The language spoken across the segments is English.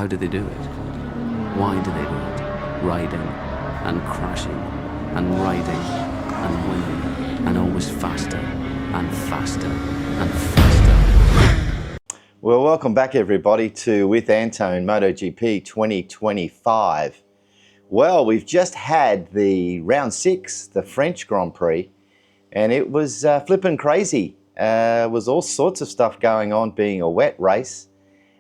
How do they do it? Why do they do it? Riding and crashing and riding and winning and always faster and faster and faster. Well, welcome back everybody to With Antone MotoGP 2025. Well, we've just had the round 6, the French Grand Prix, and it was flipping crazy. It was all sorts of stuff going on, being a wet race.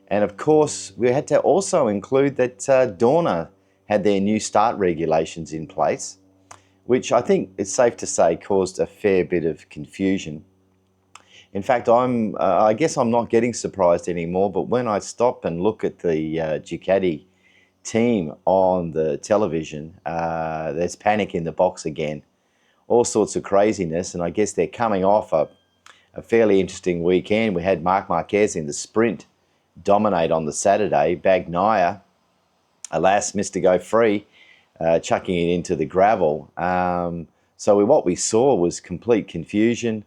And of course, we had to also include that DORNA had their new start regulations in place, which I think it's safe to say caused a fair bit of confusion. In fact, I guess I'm not getting surprised anymore, but when I stop and look at the Ducati team on the television, there's panic in the box again. All sorts of craziness, and I guess they're coming off a fairly interesting weekend. We had Marcmarquez in the sprint dominate on the Saturday. Bagnaia, alas, missed to go free, chucking it into the gravel. So what we saw was complete confusion.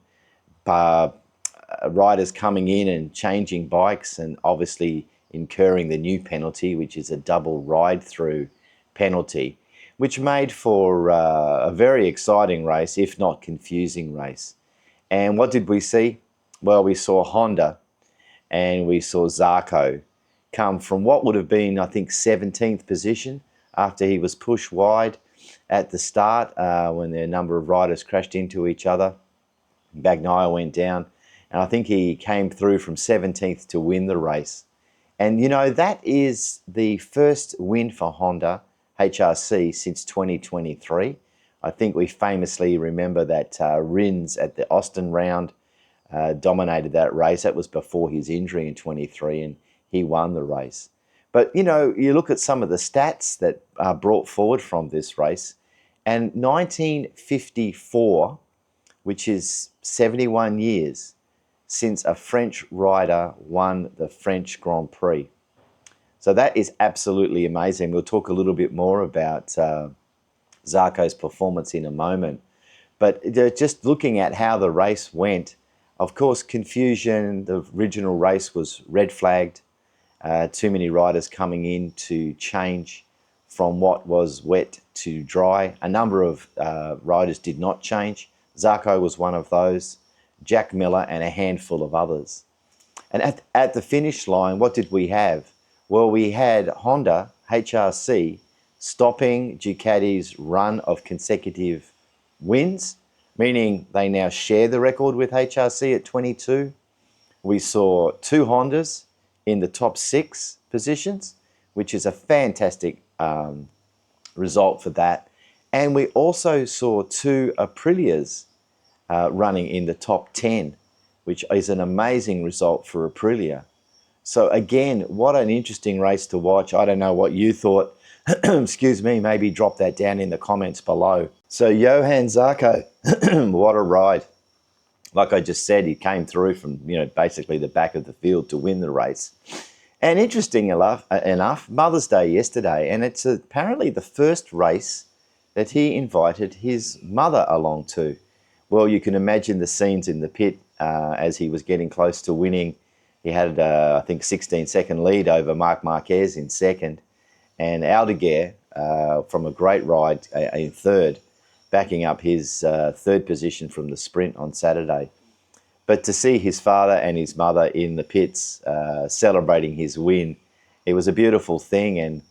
Riders coming in and changing bikes and obviously incurring the new penalty, which is a double ride-through penalty, which made for a very exciting race, if not confusing race. And what did we see? Well, we saw Honda and we saw Zarco come from what would have been, I think, 17th position after he was pushed wide at the start when a number of riders crashed into each other. Bagnaia went down, and I think he came through from 17th to win the race. And, you know, that is the first win for Honda HRC since 2023. I think we famously remember that Rins at the Austin round dominated that race. That was before his injury in 23, and he won the race. But, you know, you look at some of the stats that are brought forward from this race, and 1954, which is 71 years since a French rider won the French Grand Prix. So that is absolutely amazing. We'll talk a little bit more about Zarco's performance in a moment. But just looking at how the race went, of course, confusion. The original race was red flagged. Too many riders coming in to change from what was wet to dry. A number of riders did not change. Zarco was one of those, Jack Miller and a handful of others. And at the finish line, what did we have? Well, we had Honda HRC stopping Ducati's run of consecutive wins, meaning they now share the record with HRC at 22. We saw 2 Hondas in the top 6 positions, which is a fantastic result for that. And we also saw 2 Aprilias running in the top 10, which is an amazing result for Aprilia. So again, what an interesting race to watch. I don't know what you thought. Excuse me, maybe drop that down in the comments below. So Johann Zarco, what a ride. Like I just said, he came through from, you know, basically the back of the field to win the race. And interesting enough, Mother's Day yesterday, and it's apparently the first race that he invited his mother along to. Well, you can imagine the scenes in the pit as he was getting close to winning. He had, I think, 16-second lead over Marcmarquez in second, and Aldeguer from a great ride in third, backing up his third position from the sprint on Saturday. But to see his father and his mother in the pits celebrating his win, it was a beautiful thing. And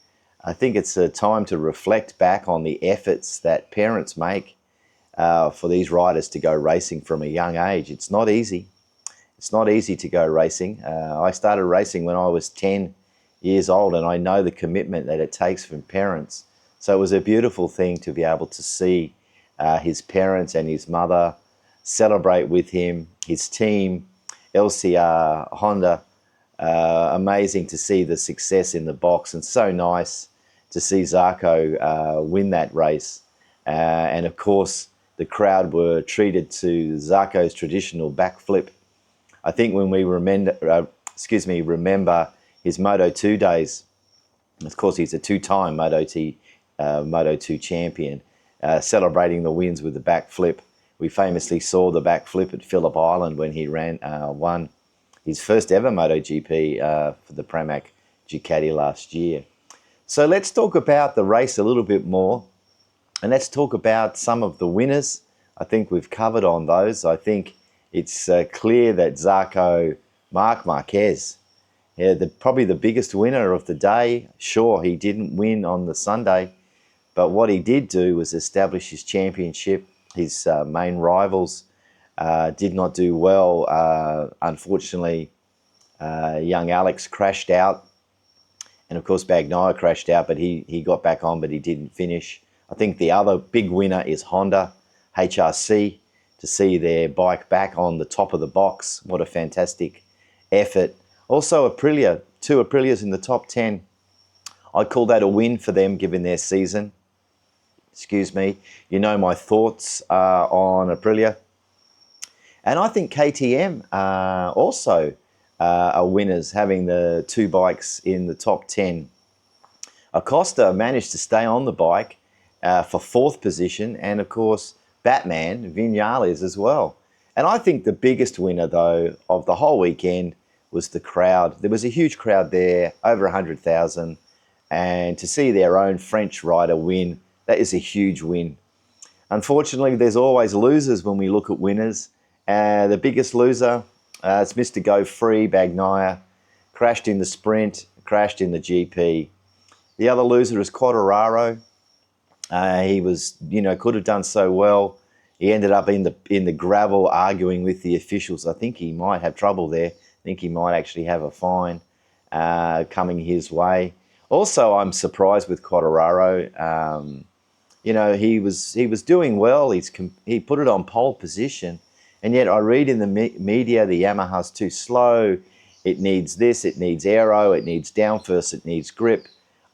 I think it's a time to reflect back on the efforts that parents make for these riders to go racing from a young age. It's not easy. It's not easy to go racing. I started racing when I was 10 years old, and I know the commitment that it takes from parents. So it was a beautiful thing to be able to see his parents and his mother celebrate with him, his team, LCR, Honda. Amazing to see the success in the box, and so nice to see Zarco win that race. And of course, the crowd were treated to Zarco's traditional backflip. I think when we remember his Moto2 days, of course he's a 2-time Moto2 champion, celebrating the wins with the backflip. We famously saw the backflip at Phillip Island when he won his first ever MotoGP for the Pramac Ducati last year. So let's talk about the race a little bit more, and let's talk about some of the winners. I think we've covered on those. I think it's clear that Zarco, Marcmarquez, probably the biggest winner of the day. Sure, he didn't win on the Sunday, but what he did do was establish his championship. His main rivals did not do well. Unfortunately, young Alex crashed out. And of course, Bagnaia crashed out, but he got back on, but he didn't finish. I think the other big winner is Honda, HRC, to see their bike back on the top of the box. What a fantastic effort. Also Aprilia, 2 Aprilias in the top 10. I'd call that a win for them given their season. Excuse me. You know my thoughts on Aprilia. And I think KTM also are winners, having the 2 bikes in the top 10. Acosta managed to stay on the bike for 4th position, and of course Batman, Vinales as well. And I think the biggest winner though of the whole weekend was the crowd. There was a huge crowd there, over 100,000, and to see their own French rider win, that is a huge win. Unfortunately, there's always losers when we look at winners. The biggest loser, it's Mr. Go Free, Bagnaia, crashed in the sprint, crashed in the GP. The other loser is Quartararo. He was, could have done so well. He ended up in the gravel arguing with the officials. I think he might have trouble there. I think he might actually have a fine coming his way. Also, I'm surprised with Quartararo. He was doing well. He put it on pole position. And yet I read in the media the Yamaha's too slow, it needs this, it needs aero, it needs downforce, it needs grip.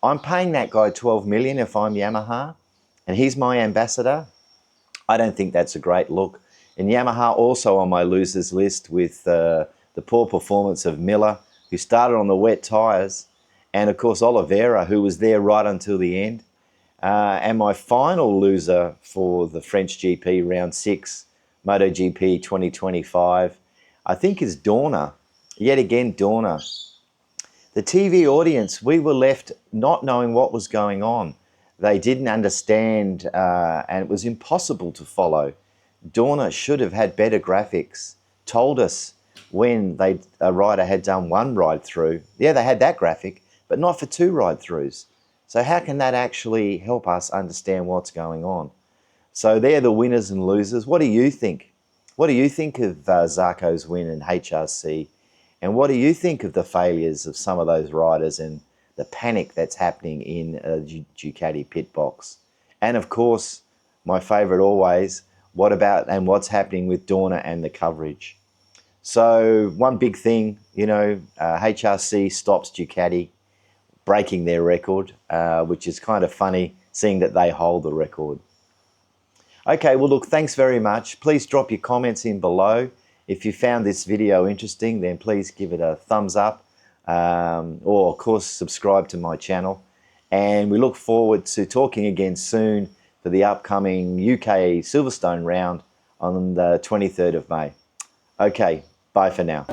I'm paying that guy 12 million if I'm Yamaha, and he's my ambassador. I don't think that's a great look. And Yamaha also on my losers list with the poor performance of Miller, who started on the wet tyres, and of course Oliveira, who was there right until the end. And my final loser for the French GP round 6, MotoGP 2025, I think is Dorna. Yet again, Dorna. The TV audience, we were left not knowing what was going on. They didn't understand, and it was impossible to follow. Dorna should have had better graphics, told us when a rider had done 1 ride-through. Yeah, they had that graphic, but not for 2 ride-throughs. So how can that actually help us understand what's going on? So they're the winners and losers. What do you think? What do you think of Zarco's win in HRC? And what do you think of the failures of some of those riders and the panic that's happening in a Ducati pit box? And of course, my favourite always, what's happening with Dorna and the coverage? So one big thing, HRC stops Ducati breaking their record, which is kind of funny seeing that they hold the record. Okay, well look, thanks very much. Please drop your comments in below. If you found this video interesting, then please give it a thumbs up, or of course subscribe to my channel. And we look forward to talking again soon for the upcoming UK Silverstone round on the 23rd of May. Okay, bye for now.